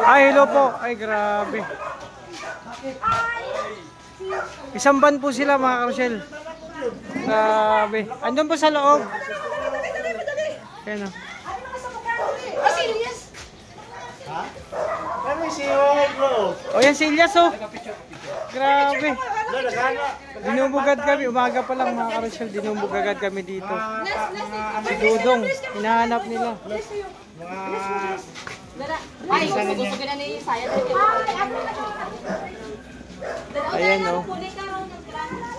Ay, hello po. Ay, grabe. Isang van po sila mga karusyel. Grabe. Andun po sa loob. Ayan o. O yan si Ilyas o. Grabe. Dinubugad kami. Umaga pa lang mga karusyel. Dinubugad kami dito. Si Dudong. Hinahanap nila. Ay, gusto na ni Sayat. Ayan o.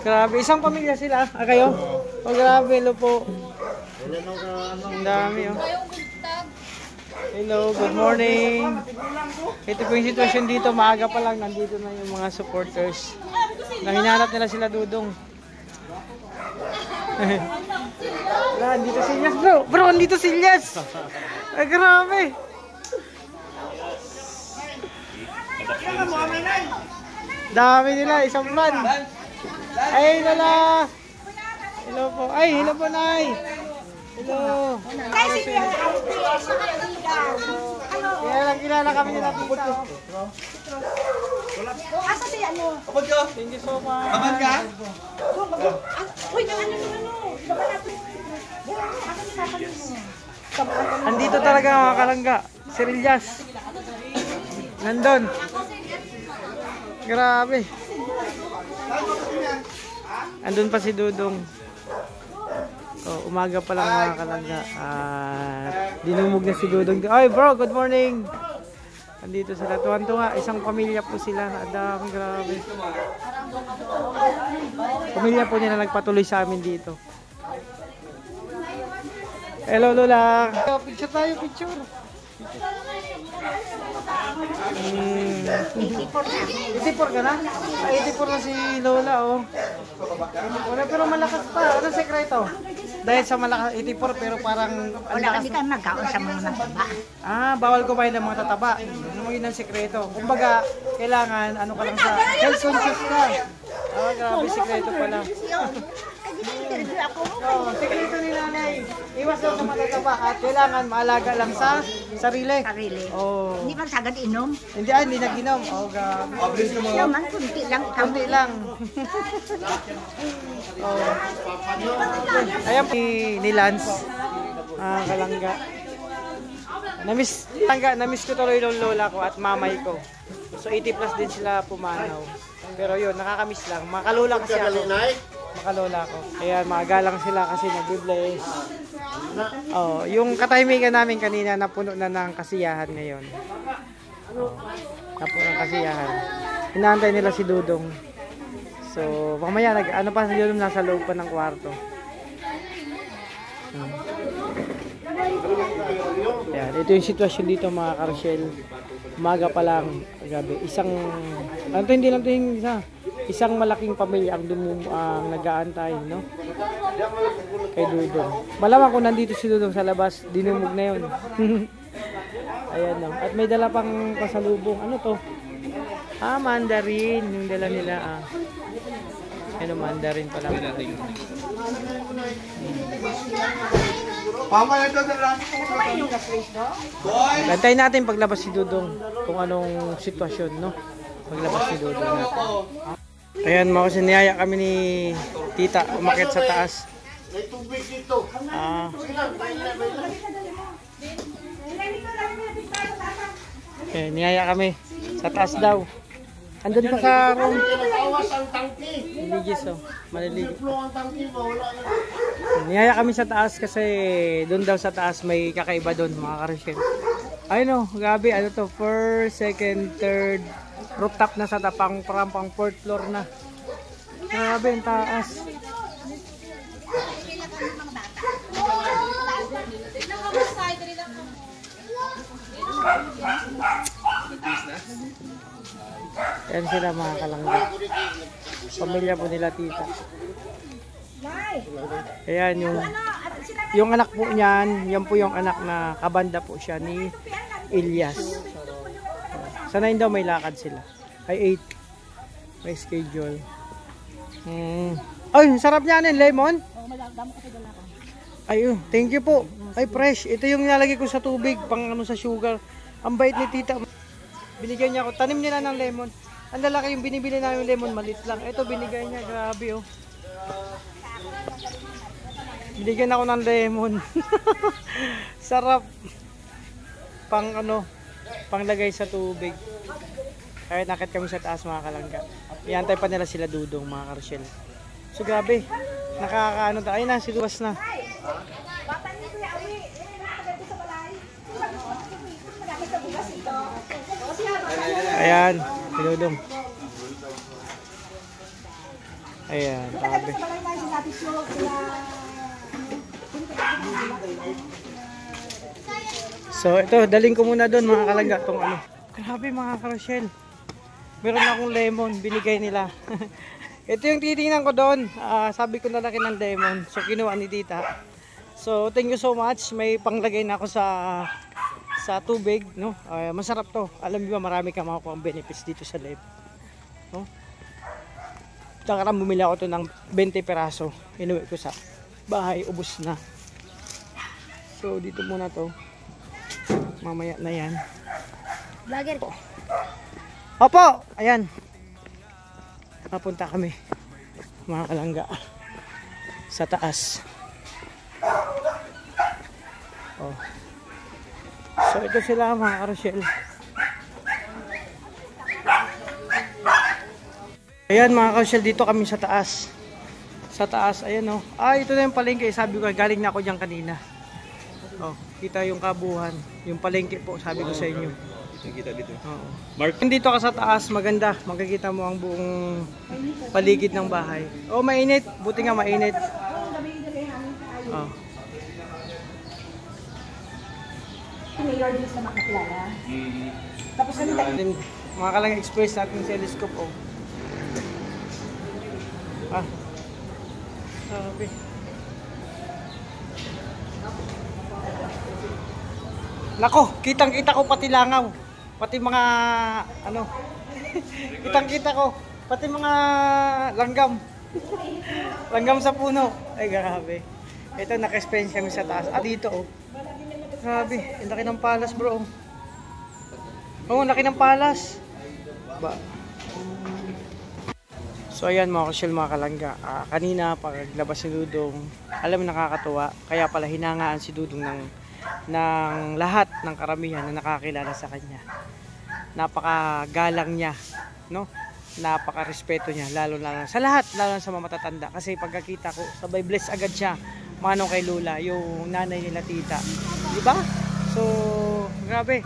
Grabe. Isang pamilya sila. Ah, kayo? O grabe. Hello po. Ang dami o. Hello, good morning. Ito po yung sitwasyon dito. Maaga pa lang. Nandito na yung mga supporters. Hinahanap nila sila Dudong. Andito si Ilyas bro. Bro, andito si Ilyas. Ay, grabe. Dami nila, isang van. Ay, nala. Hello po. Ay, hello po, Nay. Hello. Kilala kami nila tita. Asa si ano? Thank you so much. Kaman ka? Uy, ano? Andito talaga mga kalangga. Si Ilyas. Nandun. Grabe. Andun pa si Dudong. Oh, umaga pa lang mga kalangga. Dinumog na si Dudong. Ay bro, good morning. Andito sila. Tuwan-tuwa. Isang pamilya po sila. Adami, grabe. Pamilya po nila nagpatuloy sa amin dito. Hello Lola. Picture tayo, picture. 84 ka na? 84 na si Lola, oh. Wala, pero malakas pa. Ano sekreto? Dahil sa malakas 84 pero parang Wala kami kang nagkaon sa mga nataba. Ah, bawal kumain ng mga tataba. Yun ang sekreto. Kumbaga, kailangan ano ka lang sa health conscious ka. Ah, grabe sekreto pala. Oh, sekreto ni nanay. Iwas daw sa matataba at kailangan maalaga lang sa sarili. Oh. Hindi man sagad inom. Hindi nag-inom. Oh, grabe. Naman, kunti lang. Kunti lang. Oh. Ayan ni Lance. Kalangga. Namiss ko tuloy ng lola ko at mamay ko. So 80 plus din sila pumanaw. Pero yun, nakakamiss lang. Makalola kasi ako. Makalola ko. Kaya magalang sila kasi nag-bless. Oh, yung katahimikan namin kanina napuno na ng kasiyahan ngayon. Oh, napuno ng kasiyahan. Inaantay nila si Dudong. So, mamaya ano pa si Dudong nasa loob pa ng kwarto. Ayan, ito yung sitwasyon dito mga karusyel. Umaga pa lang, grabe, isang malaking pamilya ang nag-aantay, no? Kay Dudong. Malamang kung nandito si Dudong sa labas, dinumog na yun. Ayan, no? At may dala pang pasalubong. Ano to? Mandarin. Yung dala nila, Ano, mandarin pala. Bantayin natin paglabas si Dudong kung anong sitwasyon, no? Paglabas si Dudong natin. Ayan, mga kasi niyaya kami ni tita umakyat sa taas. Niyaya kami sa taas daw. Andun pa sa room. Liligis, maliligis. Niyaya kami sa taas kasi doon daw sa taas may kakaiba doon mga karusyel. Ayun gabi, ano to, first, second, third, rooftop na sa tapang pang 4th floor na. Grabe ang taas. Yan sila mga kalangga. Pamilya po nila tita. Ayan yung anak po niyan, yan po yung anak na kabanda po siya ni Ilyas. Sa 9 daw may lakad sila. Ay 8. May schedule. Ay, sarap niyan lemon. Ay, thank you po. Ay, fresh. Ito yung nilalagay ko sa tubig pang ano sa sugar. Ang bait ni tita. Binigyan niya ako. Tanim nila ng lemon. Ang lalaki yung binibili namin lemon, maliit lang. Ito binigay niya, grabe oh. Binigyan ako ng lemon. Sarap. Pang ano, panglagay sa tubig. Kahit nakit kami sa taas mga kalangga. Iantay pa nila sila Dudong mga karosyel. So grabe. Nakakaano tayo. Ayun na, si Luwas na. Ayan, si Dudong. Ayan, grabe. So ito, daling ko muna doon mga kalangga tong ano. Grabe mga karosyel. Meron akong lemon, binigay nila. Ito yung titingnan ko doon. Sabi ko na laki ng lemon. So kinuha ni tita. So thank you so much. May panglagay na ako sa tubig, no? Masarap to. Alam niyo ba marami kang makukuha ang benefits dito sa live. No? Tsaka bumili ako to ng 20 peraso. Inuwi ko sa bahay, ubos na. So dito muna to. Mamaya na yan. Vlogger. Opo! Ayan. Napunta kami. Mga kalangga. Sa taas. Oh. So ito sila mga karosyel. Ayan mga karosyel, dito kami sa taas. Sa taas, ayan oh. Ito na yung palengke. Sabi ko, galing na ako dyan kanina. Oh, kita yung kabuhan. Yung palengke po, sabi ko sa inyo. Kita dito. Oo. Mark. Dito ka sa taas, maganda. Magkikita mo ang buong paligid ng bahay. Oh, mainit. Buti nga mainit. Oh. Mayor din sa makakilala. Tapos Then, mga kalang express natin sa telescope. Oh. Sabi. Nako, kitang-kita ko pati langaw. Pati mga ano. Kitang-kita ko pati mga langgam. Langgam sa puno. Ay grabe. Ito naka-experience kami sa taas. Dito oh. Grabe, ang laki ng palas, bro. Oh, laki ng palas. Ba. So ayan mga kasyel, mga kalangga. Kanina paglabas si Dudong, alam mo nakakatuwa. Kaya pala hinangaan si Dudong ng lahat ng karamihan na nakakilala sa kanya. Napakagalang niya, no? Napaka-respeto niya, lalo na sa lahat, lalo na sa mga matatanda. Kasi pagkakita ko, sabay bless agad siya. Manong kay Lola, yung nanay nila tita. Di ba? So, grabe.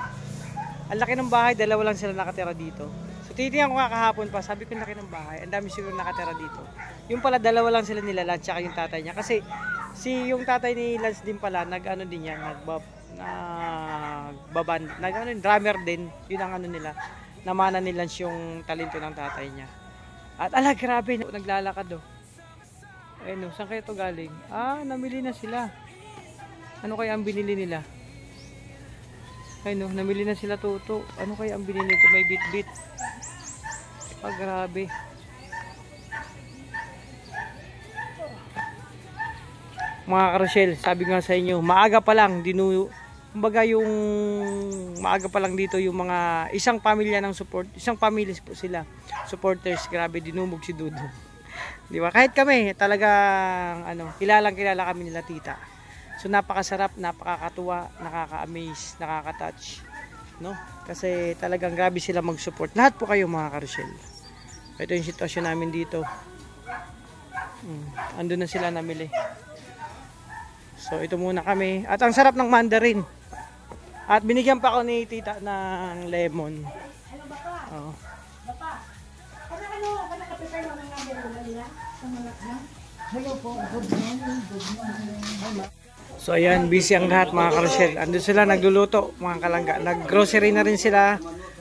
Ang laki ng bahay, dalawa lang sila nakatira dito. So, titingnan ko nga kahapon pa, sabi ko laki ng bahay. Ang dami siguro nakatira dito. Yung pala, dalawa lang sila nila Lance, tsaka yung tatay niya. Kasi, yung tatay ni Lance din pala, nag-ano din yan, drummer din. Yun ang ano nila. Namana ni Lance yung talento ng tatay niya. At grabe, naglalakad oh. Ayun, saan kaya ito galing? Namili na sila. Ano kaya ang binili nila? Ayun, namili na sila tuto. Ano kaya ang binili nito? May bit-bit. Grabe. Mga karosyel, sabi nga sa inyo, maaga pa lang, kumbaga yung maaga pa lang dito yung mga isang pamilya ng support, isang pamilya po sila, supporters, grabe, dinumog si Dudo. Di ba? Kahit kami, talagang kilala kami nila tita. So napakasarap, napakakatuwa, nakaka-amaze, nakaka-touch, no? Kasi talagang grabe sila mag-support. Lahat po kayo mga karosyel. Ito yung sitwasyon namin dito. Andun na sila namili. So ito muna kami. At ang sarap ng mandarin. At binigyan pa ako ni tita ng lemon. Oh. So ayan, busy ang lahat mga karosyel. Andun sila nagluluto mga kalangga. Nag-grocery na rin sila.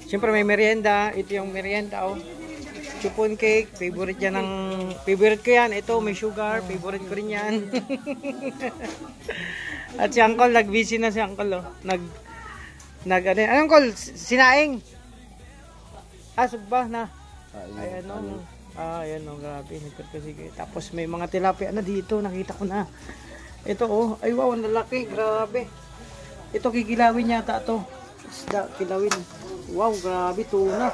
Siyempre may merienda. Ito yung merienda oh. Chupon cake, favorite ko yan. Ito may sugar, favorite ko rin yan. At si Uncle, nag-busy na si Uncle oh. Ano Uncle? Sinaing? Sugba na. Ayan o. Ayan o, grabe. Nagpagkasige. Tapos may mga tilapia na dito. Nakita ko na. Ito oh. Ay wow, ang lalaki. Grabe. Ito kikilawin yata to. isda, kilawin. Wow, grabe, tuna.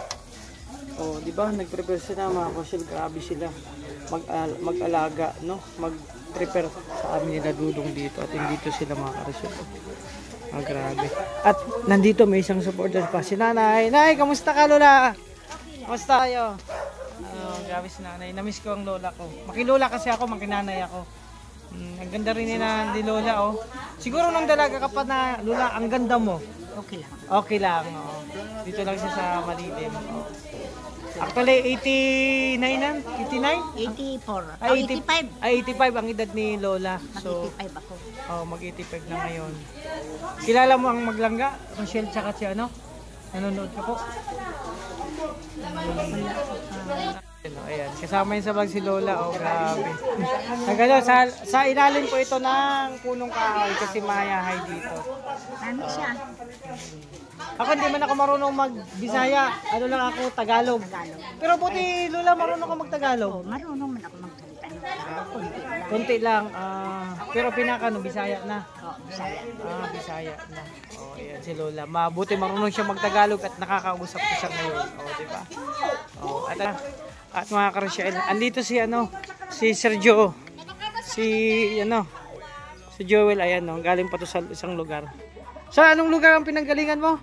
Oh, di ba? Nag-prepare sila mga kasyal. Grabe sila. Mag-alaga, no? Mag-prepare sa amin nila dudong dito. At dito sila mga kasyal. Oh, grabe. At nandito may isang supporter pa. Si Nanay. Nay, kamusta ka, Lola? Kamusta kayo? Oh, grabe si Nanay. Namiss ko ang lola ko. Makilola kasi ako, makinanay ako. Ang ganda rin ni Lola, oh. Siguro nung dalaga ka pa na, Lola, ang ganda mo. Okay lang. Okay lang, oh. Dito lang siya sa Malilim, oh. Actually, 89 na? 89? 84. Ay, 85. Ay, 85 ang edad ni Lola. So, Mag-85 ako. oh, mag-85 na ngayon. Kilala mo ang maglangga? Rochelle tsaka si ano? Nanonood ka po? Ayan, kasama yun sa vlog si Lola, oh, grabe. Nagano, sa ilalim po ito ng punong kahoy kasi mayahay dito. Ano siya? Ako hindi man ako marunong mag-Bisaya, ano lang ako, Tagalog. Pero buti Lola, marunong ako mag-Tagalog. Oh, marunong man ako magsalita ng Tagalog. Kunti lang. Konti lang, pero pinaka no, Bisaya na. Oh, Bisaya. Bisaya na. Oh, ayan si Lola. Mabuti marunong siya mag-Tagalog at nakakausap ko siya ngayon. Oh, di ba? Oh, at mga karosyel, andito si si Sergio. Si Joel, ayan no, galing pa to sa isang lugar. So, anong lugar ang pinanggalingan mo?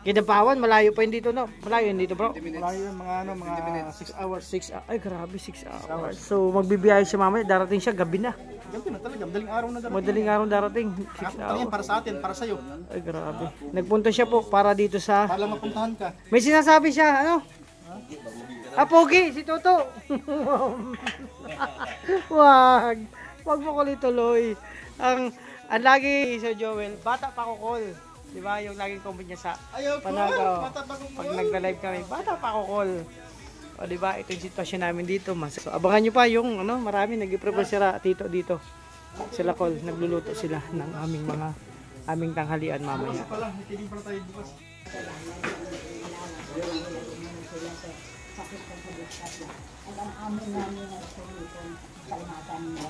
Kidapawan, malayo pa yun dito, no? Malayo yun dito, bro. Malayo yun, mga 6 hours. 6 hours. Ay, grabe, 6 hours. So, magbibiyahe siya mamaya. Darating siya, gabi na. Gabi na talaga, madaling araw na darating. Madaling araw darating. 6 Ano hours. yan, para sa atin, para sa'yo. Ay, grabe. Nagpunta siya po para dito sa... Para lang mapuntahan ka. May sinasabi siya, ano? Pogi, si Toto. Wag. Wag mo ko tuloy. Ang lagi Sir Joel, bata pa ko call. Di ba? Yung laging comment niya sa Ayaw ko, Panago. bata pa ko Pag nagla-live kami, bata pa ko call. O di ba? Ito yung sitwasyon namin dito. So, abangan niyo pa yung marami nag-prepare sila tito dito. Sila call, nagluluto sila ng aming tanghalian mamaya. pala, nakikinig pala tayo bukas. At ang amin namin ang sulitin, salamatan niya.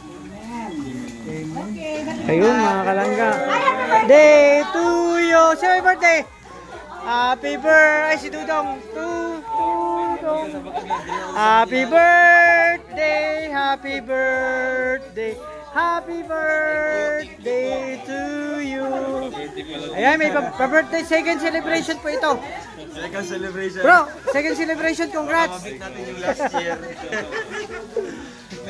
Amen. Ayun mga kalangga. Day to you! Sino may birthday? Happy birthday! Ay, si Dudong! Dudong! Happy birthday! Happy birthday! Happy birthday to you! Ayan, may pa-birthday second celebration po ito. Second celebration. Bro, second celebration, congrats! Natin yung last year.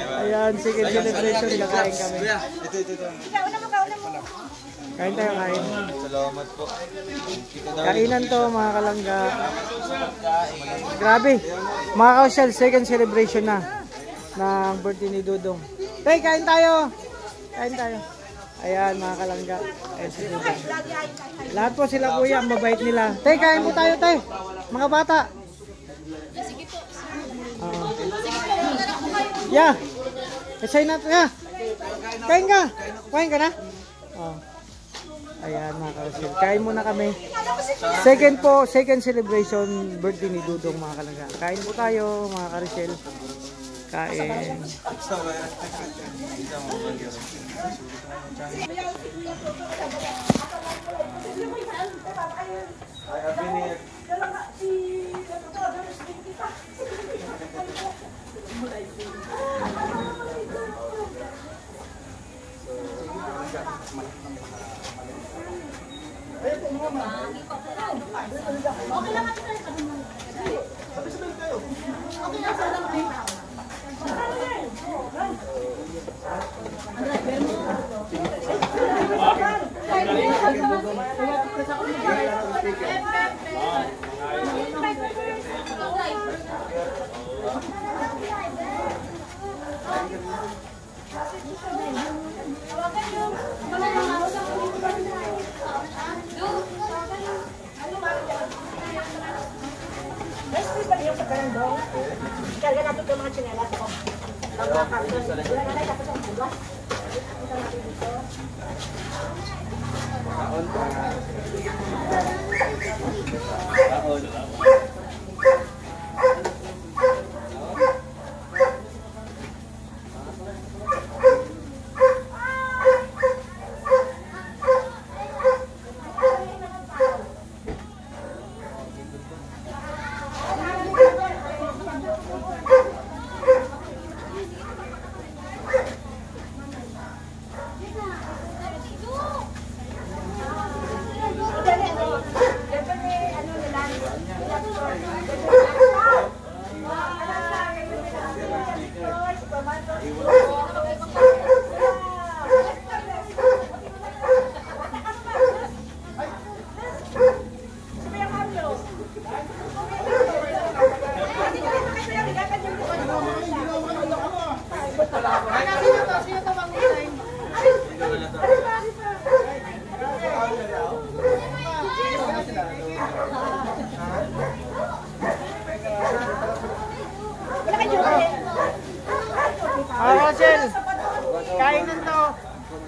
Ayan, second celebration, kakain kami. Ito. Kain tayo, kain. Salamat po. Kainan to mga kalangga. Grabe. Mga kausyal, second celebration na ng birthday ni Dudong. Tay, kain tayo. Kain tayo. Ayan mga kalangga. Ayan si Dudong. Lahat po sila kuya, ang mabait nila. Tay, kain po tayo, tay. Mga bata. Yeah. Isay na ya. Kain ka. Kain ka na? Oh. Ayan mga kausyal. Kain muna kami. Second celebration birthday ni Dudong mga kalangga. Kain po tayo mga kausyal. Kain. Karga natin itong mga tsinelas ko.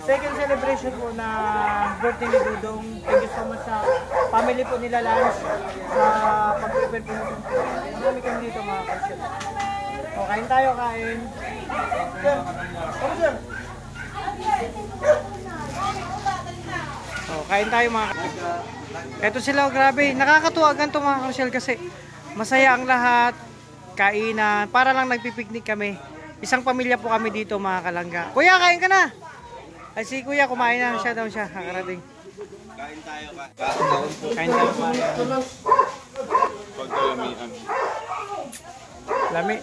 second celebration po na birthday ni Dudong. Thank you so much sa family po nila Lance sa pag-prepare po nito. Marami kami dito mga ka-chef. O, kain tayo, kain. O, kain tayo mga ka-chef. Ito sila, grabe. Nakakatuwa ganito mga ka-chef kasi masaya ang lahat. Kainan. Para lang nagpipiknik kami. Isang pamilya po kami dito mga kalangga. Kuya, kain ka na! Ay si kuya, kumain na siya daw siya. Kakarating. Kain tayo ka. Kain tayo pa. Pagkalamian. Lami.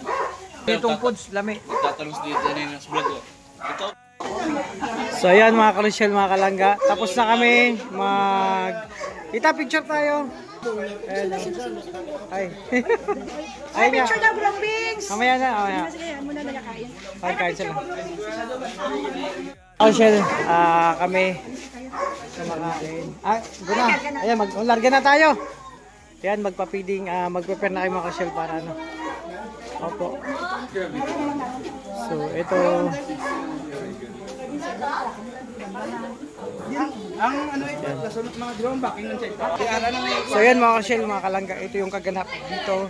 Itong foods, lami. Tatanong dito na yung vlog ko. Ito. So ayan mga kalusyal, mga kalangga. Tapos na kami Kita, picture tayo. Ayan. Ay. Ay nga. Picture daw, Brambings! Mamaya na, mamaya. Sige, muna na nakain. Ay, kain sila. Kalusyal, kami kumakain. Guna. Ayan, larga na tayo. Ayan, magpa-feeding, mag-prepare na kayo mga kalusyal para ano. Opo. So, ito. Ang ano ito, nasunod mga drone backing ng check. So yan mga ka-shell, mga kalangga, ito yung kaganap dito.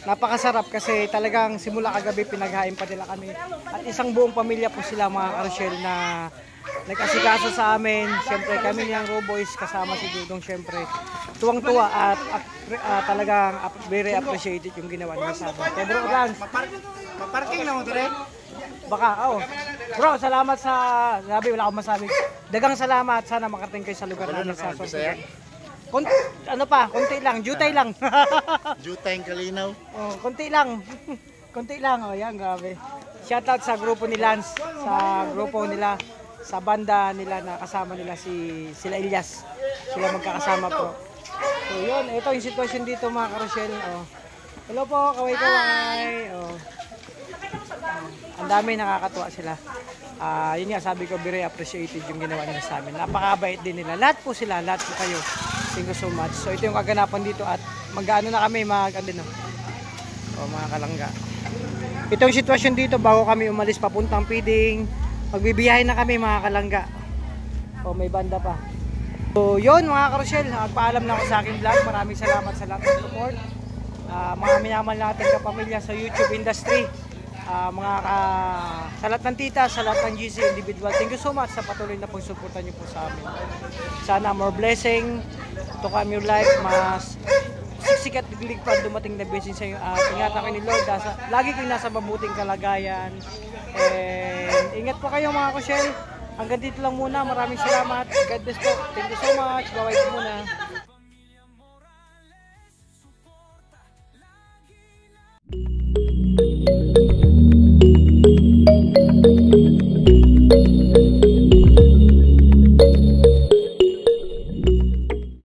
Napakasarap kasi talagang simula kagabi pinaghain pa nila kami. At isang buong pamilya po sila mga ka-shell na nag-asikaso sa amin. Siyempre kami niyang Roboys kasama si Dudong siyempre. Tuwang-tuwa at talagang very appreciated yung ginawa nila sa amin. Kaya bro, Lance, Maparking na mo dire. baka, bro, salamat sa, sabi, wala akong masabi. Dagang salamat, sana makarating kayo sa lugar namin sa susunod. Konti lang, jutay lang. Jutay Kalinaw. Oh, konti lang. Konti lang, yan, grabe. Shoutout sa grupo ni Lance, sa grupo nila, sa banda nila na kasama nila sila Elias. Sila magkakasama po. So yun, ito yung sitwasyon dito mga ka-Rochelle. Hello po, kaway-kaway. Ang dami, nakakatuwa sila. Yun nga, sabi ko, very appreciated yung ginawa nila sa amin. Napakabait din nila. Lahat po sila, lahat po kayo. Thank you so much. So ito yung kaganapan dito at mag-ano na kami, mga kalangga. Ito yung sitwasyon dito bago kami umalis papuntang feeding. Magbibiyahe na kami mga kalangga. May banda pa. So yun mga ka-Rochelle, paalam na ako sa aking vlog. Maraming salamat sa lahat ng support. Mga minamal natin kapamilya sa YouTube industry. Sa lahat ng tita, sa lahat ng GC individual, thank you so much sa patuloy na pagsuporta niyo po sa amin. Sana more blessing to come your life, mas sikat diglig pa dumating na blessing sa inyo. Ingatan kayo ni Lord, lagi kayong nasa mabuting kalagayan. And ingat po kayo mga ka-Rochelle. Hanggang dito lang muna, maraming salamat. God bless po. Thank you so much. Bye-bye muna.